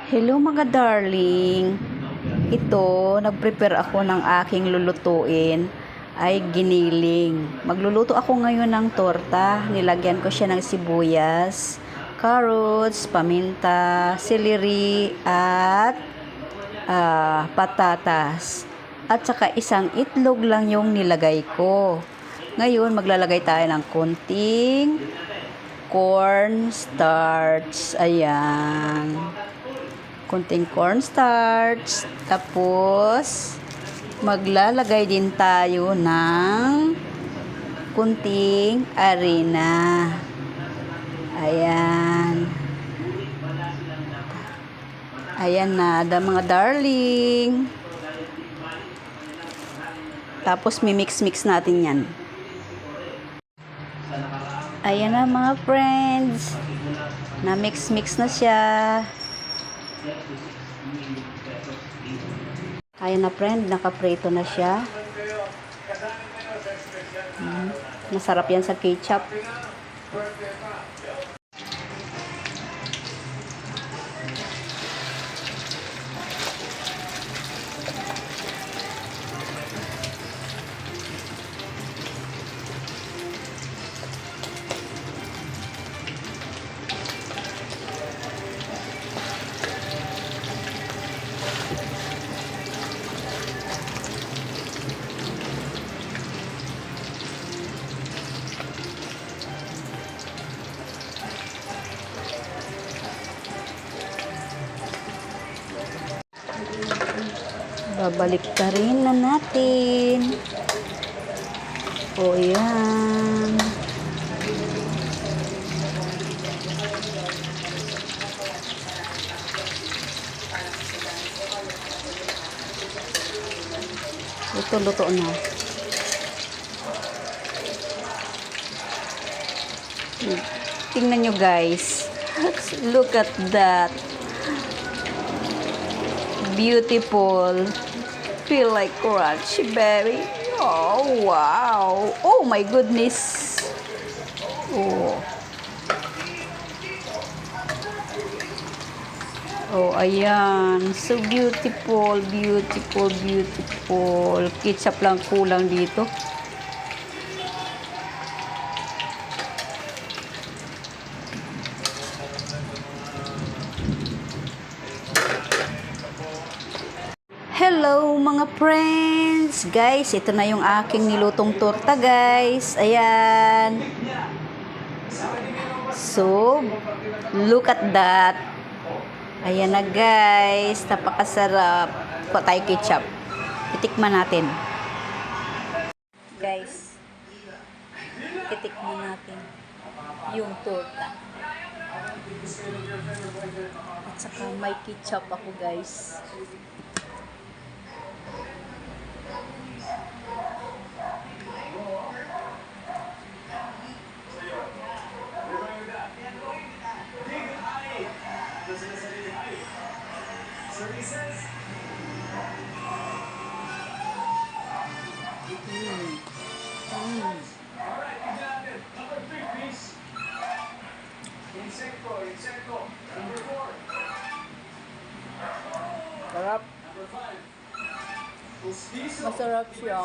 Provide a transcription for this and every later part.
Hello mga darling. Ito, nag-prepare ako ng aking lulutuin ay giniling. Magluluto ako ngayon ng torta. Nilagyan ko siya ng sibuyas, carrots, paminta, celery, at patatas. At saka isang itlog lang yung nilagay ko. Ngayon, maglalagay tayo ng konting cornstarch. Ayan. Konting cornstarch. Tapos, maglalagay din tayo ng konting harina. Ayan. Ayan na, mga darling. Tapos, mimix-mix natin yan. Ayan na mga friends. Na-mix-mix na siya. Ayan na friend, nakaprito na siya. Masarap yan sa ketchup. Babalik ka rin na natin. O yan. Ito luto na. Tingnan nyo guys. Look at that. Beautiful. Feel like crunchy berry. Oh, wow. Oh my goodness. Oh. Oh, ayan. So beautiful, beautiful, beautiful. Ketchup lang kulang dito. Hello mga friends! Guys, ito na yung aking nilutong torta guys. Ayan. So, look at that. Ayan na guys. Napakasarap. Kuha tayo ketchup. Titikman natin. Guys, titikman natin yung torta. At saka may ketchup ako guys. Sarap. Masarap siya.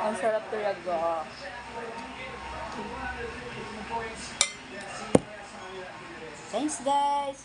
Ang sarap talaga. Thanks guys.